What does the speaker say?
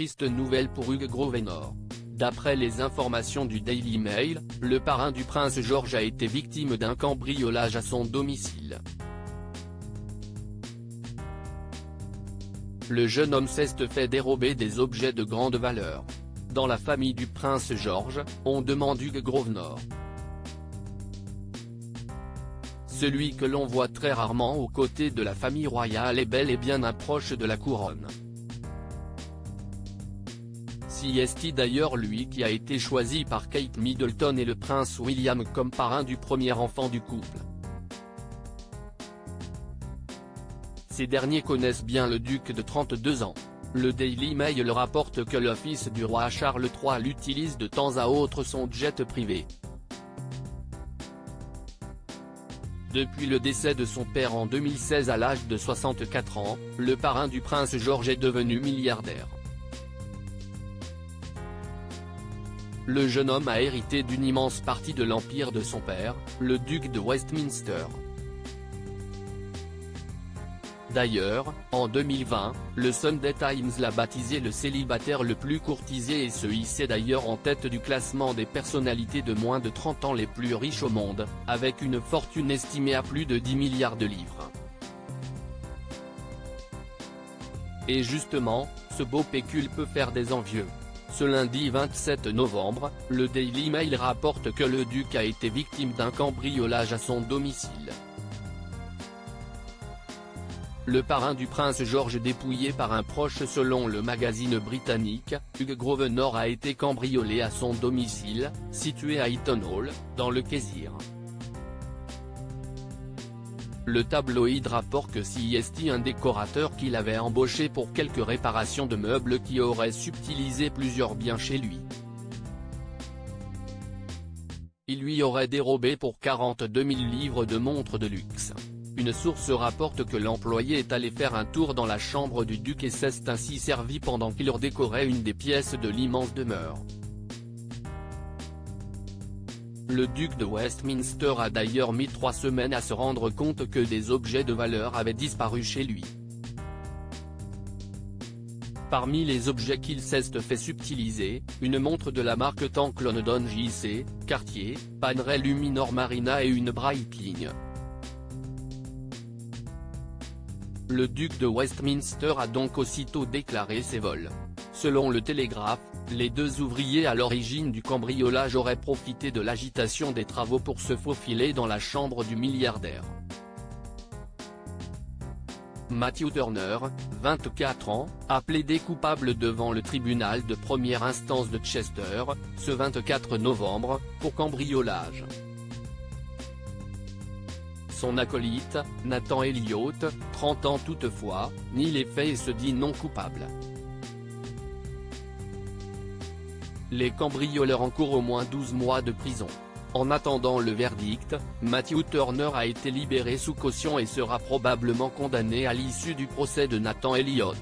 triste nouvelle pour Hugh Grosvenor. D'après les informations du Daily Mail, le parrain du prince George a été victime d'un cambriolage à son domicile. Le jeune homme s'est fait dérober des objets de grande valeur. Dans la famille du prince George, on demande Hugh Grosvenor. Celui que l'on voit très rarement aux côtés de la famille royale est bel et bien un proche de la couronne. C'est d'ailleurs lui qui a été choisi par Kate Middleton et le prince William comme parrain du premier enfant du couple. Ces derniers connaissent bien le duc de 32 ans. Le Daily Mail rapporte que le fils du roi Charles III l'utilise de temps à autre son jet privé. Depuis le décès de son père en 2016 à l'âge de 64 ans, le parrain du prince George est devenu milliardaire. Le jeune homme a hérité d'une immense partie de l'empire de son père, le duc de Westminster. D'ailleurs, en 2020, le Sunday Times l'a baptisé le célibataire le plus courtisé et se hissait d'ailleurs en tête du classement des personnalités de moins de 30 ans les plus riches au monde, avec une fortune estimée à plus de 10 milliards de livres. Et justement, ce beau pécule peut faire des envieux. Ce lundi 27 novembre, le Daily Mail rapporte que le duc a été victime d'un cambriolage à son domicile. Le parrain du prince George dépouillé par un proche. Selon le magazine britannique, Hugh Grosvenor a été cambriolé à son domicile, situé à Eaton Hall, dans le Cheshire. Le tabloïd rapporte que c'est un décorateur qu'il avait embauché pour quelques réparations de meubles qui aurait subtilisé plusieurs biens chez lui. Il lui aurait dérobé pour 42 000 livres de montres de luxe. Une source rapporte que l'employé est allé faire un tour dans la chambre du duc et s'est ainsi servi pendant qu'il redécorait une des pièces de l'immense demeure. Le duc de Westminster a d'ailleurs mis 3 semaines à se rendre compte que des objets de valeur avaient disparu chez lui. Parmi les objets qu'il s'est fait subtiliser, une montre de la marque Tank London JC, Cartier, Panerai Luminor Marina et une Breitling. Le duc de Westminster a donc aussitôt déclaré ses vols. Selon le Télégraphe, les 2 ouvriers à l'origine du cambriolage auraient profité de l'agitation des travaux pour se faufiler dans la chambre du milliardaire. Matthew Turner, 24 ans, a plaidé coupable devant le tribunal de première instance de Chester, ce 24 novembre, pour cambriolage. Son acolyte, Nathan Elliott, 30 ans toutefois, nie les faits et se dit non coupable. Les cambrioleurs encourent au moins 12 mois de prison. En attendant le verdict, Matthew Turner a été libéré sous caution et sera probablement condamné à l'issue du procès de Nathan Elliott.